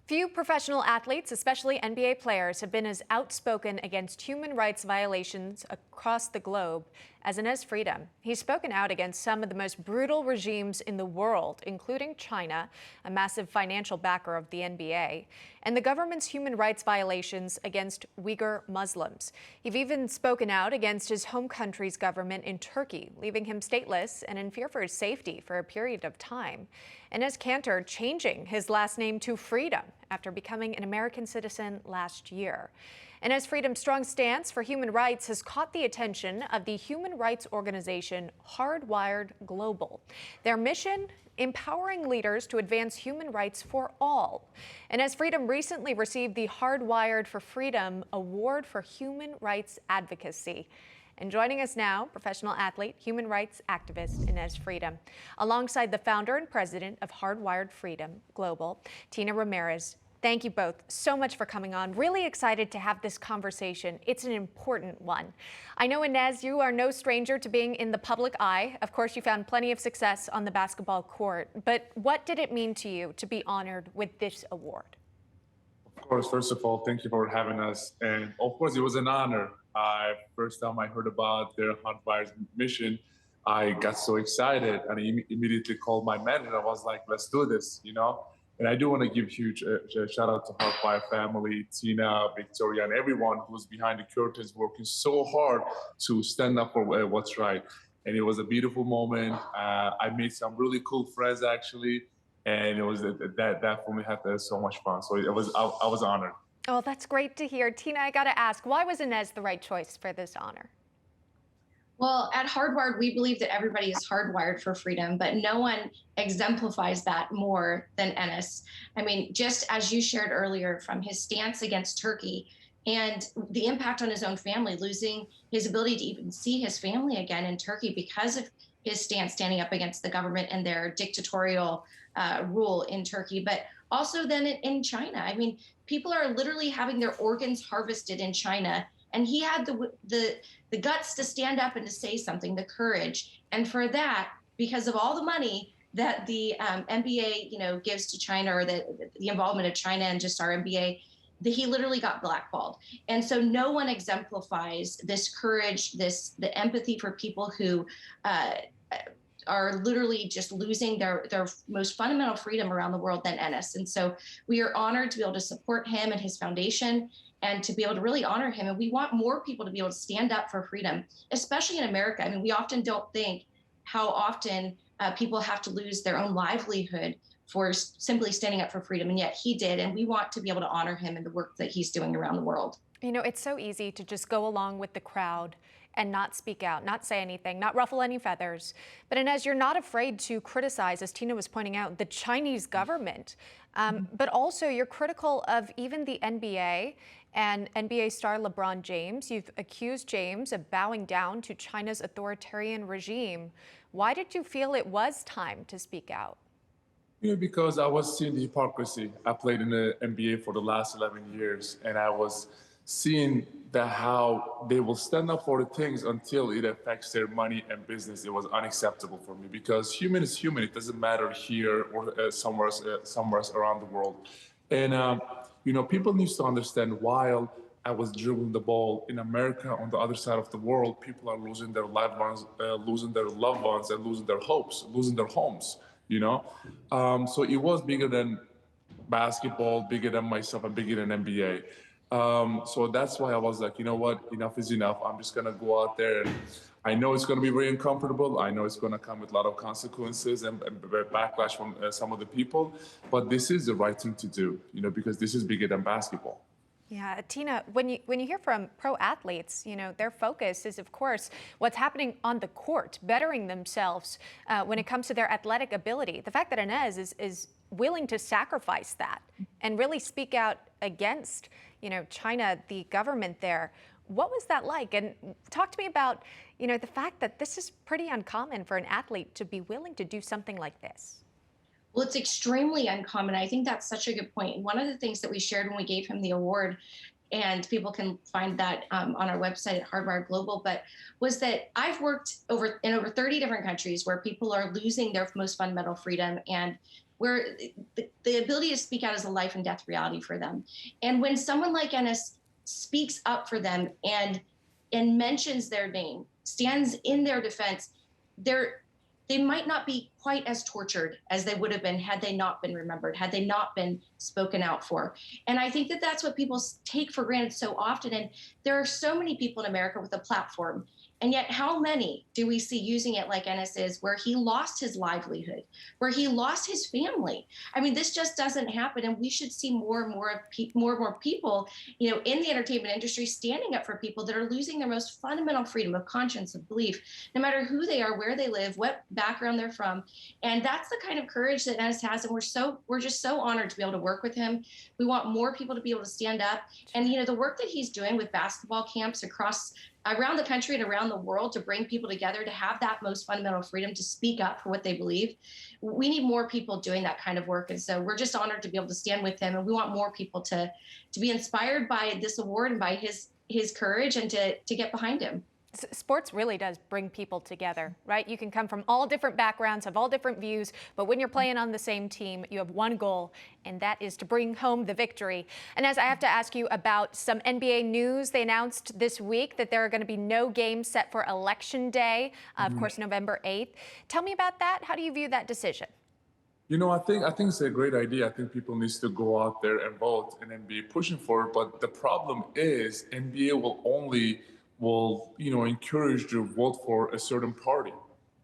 Few professional athletes, especially NBA players, have been as outspoken against human rights violations across the globe as Enes Freedom. He's spoken out against some of the most brutal regimes in the world, including China, a massive financial backer of the NBA, and the government's human rights violations against Uyghur Muslims. He's even spoken out against his home country's government in Turkey, leaving him stateless and in fear for his safety for a period of time. Enes Kanter changing his last name to Freedom after becoming an American citizen last year. Enes Freedom's strong stance for human rights has caught the attention of the human rights organization Hardwired Global. Their mission, empowering leaders to advance human rights for all. Enes Freedom recently received the Hardwired for Freedom Award for Human Rights Advocacy. And joining us now, professional athlete, human rights activist Enes Freedom, alongside the founder and president of Hardwired Freedom Global, Tina Ramirez. Thank you both so much for coming on. Really excited to have this conversation. It's an important one. I know, Enes, you are no stranger to being in the public eye. Of course, you found plenty of success on the basketball court. But what did it mean to you to be honored with this award? Of course, first of all, thank you for having us. And of course, it was an honor. First time I heard about their Hardwired mission, I got so excited and I immediately called my manager. I was like, let's do this. And I do want to give huge shout out to Hardwired family, Tina, Victoria, and everyone who's behind the curtains working so hard to stand up for what's right. And it was a beautiful moment. I made some really cool friends actually. And it was that for me had so much fun. So I was honored. Oh, that's great to hear. Tina, I got to ask, why was Enes the right choice for this honor? Well, at Hardwired, we believe that everybody is hardwired for freedom, but no one exemplifies that more than Enes. I mean, just as you shared earlier, from his stance against Turkey and the impact on his own family, losing his ability to even see his family again in Turkey because of his stance standing up against the government and their dictatorial rule in Turkey, but also then in China. I mean, people are literally having their organs harvested in China, and he had the guts to stand up and to say something, the courage. And for that, because of all the money that the NBA, gives to China, or the involvement of China and just our NBA, he literally got blackballed. And so no one exemplifies this courage, the empathy for people who are literally just losing their most fundamental freedom around the world than Enes. And so we are honored to be able to support him and his foundation and to be able to really honor him. And we want more people to be able to stand up for freedom, especially in America. I mean, we often don't think how often people have to lose their own livelihood for simply standing up for freedom. And yet he did. And we want to be able to honor him and the work that he's doing around the world. You know, it's so easy to just go along with the crowd and not speak out, not say anything, not ruffle any feathers. But Enes, you're not afraid to criticize, as Tina was pointing out, the Chinese government. But also you're critical of even the NBA and NBA star LeBron James. You've accused James of bowing down to China's authoritarian regime. Why did you feel it was time to speak out? Because I was seeing the hypocrisy. I played in the NBA for the last 11 years, and I was seeing how they will stand up for the things until it affects their money and business. It was unacceptable for me, because human is human. It doesn't matter here or somewhere else around the world. And people need to understand, while I was dribbling the ball in America, on the other side of the world, people are losing their loved ones, and losing their hopes, losing their homes. So it was bigger than basketball, bigger than myself, and bigger than NBA. So that's why I was like, you know what, enough is enough. I'm just going to go out there. And I know it's going to be very uncomfortable. I know it's going to come with a lot of consequences and backlash from some of the people. But this is the right thing to do, because this is bigger than basketball. Yeah, Tina, when you hear from pro athletes, their focus is, of course, what's happening on the court, bettering themselves when it comes to their athletic ability. The fact that Enes is willing to sacrifice that and really speak out against, China, the government there. What was that like? And talk to me about, the fact that this is pretty uncommon for an athlete to be willing to do something like this. Well, it's extremely uncommon. I think that's such a good point. And one of the things that we shared when we gave him the award, and people can find that on our website at Hardwired Global, but was that I've worked in over 30 different countries where people are losing their most fundamental freedom. And where the ability to speak out is a life and death reality for them. And when someone like Enes speaks up for them and mentions their name, stands in their defense, they might not be quite as tortured as they would have been had they not been remembered, had they not been spoken out for. And I think that that's what people take for granted so often. And there are so many people in America with a platform. And yet, how many do we see using it like Enes is, where he lost his livelihood, where he lost his family? I mean, this just doesn't happen, and we should see more and more people, in the entertainment industry standing up for people that are losing their most fundamental freedom of conscience, of belief, no matter who they are, where they live, what background they're from. And that's the kind of courage that Enes has, and we're just so honored to be able to work with him. We want more people to be able to stand up, and the work that he's doing with basketball camps around the country and around the world to bring people together to have that most fundamental freedom to speak up for what they believe. We need more people doing that kind of work. And so we're just honored to be able to stand with him. And we want more people to be inspired by this award and by his courage and to get behind him. Sports really does bring people together, right? You can come from all different backgrounds, have all different views, but when you're playing on the same team, you have one goal, and that is to bring home the victory. And as I have to ask you about some NBA news, they announced this week that there are going to be no games set for Election Day, of course, November 8th. Tell me about that. How do you view that decision? I think it's a great idea. I think people need to go out there and vote, and NBA pushing for it. But the problem is, NBA will encourage you to vote for a certain party.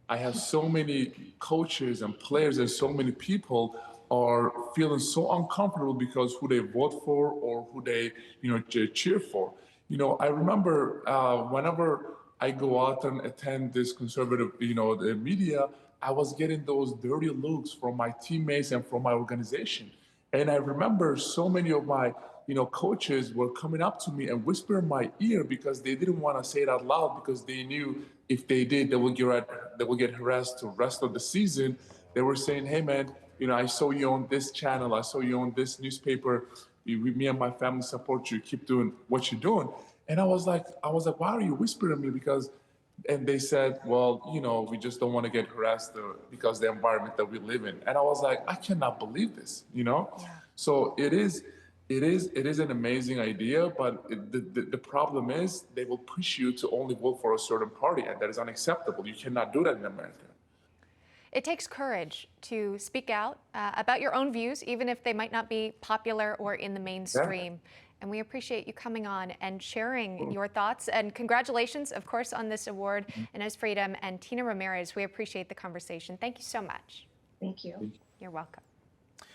I have so many coaches and players and so many people are feeling so uncomfortable because who they vote for or who they cheer for. I remember whenever I go out and attend this conservative the media, I was getting those dirty looks from my teammates and from my organization. And I remember so many of my coaches were coming up to me and whispering in my ear because they didn't want to say it out loud because they knew if they did, they will get harassed the rest of the season. They were saying, "Hey, man, I saw you on this channel. I saw you on this newspaper. Me and my family support you. Keep doing what you're doing." And I was like, "Why are you whispering me?" And they said, "Well, we just don't want to get harassed because of the environment that we live in." And I was like, I cannot believe this, Yeah. So it is an amazing idea, but the problem is they will push you to only vote for a certain party, and that is unacceptable. You cannot do that in America. It takes courage to speak out about your own views, even if they might not be popular or in the mainstream. Yeah. And we appreciate you coming on and sharing your thoughts. And congratulations, of course, on this award. Enes Freedom and Tina Ramirez, we appreciate the conversation. Thank you so much. Thank you. You're welcome.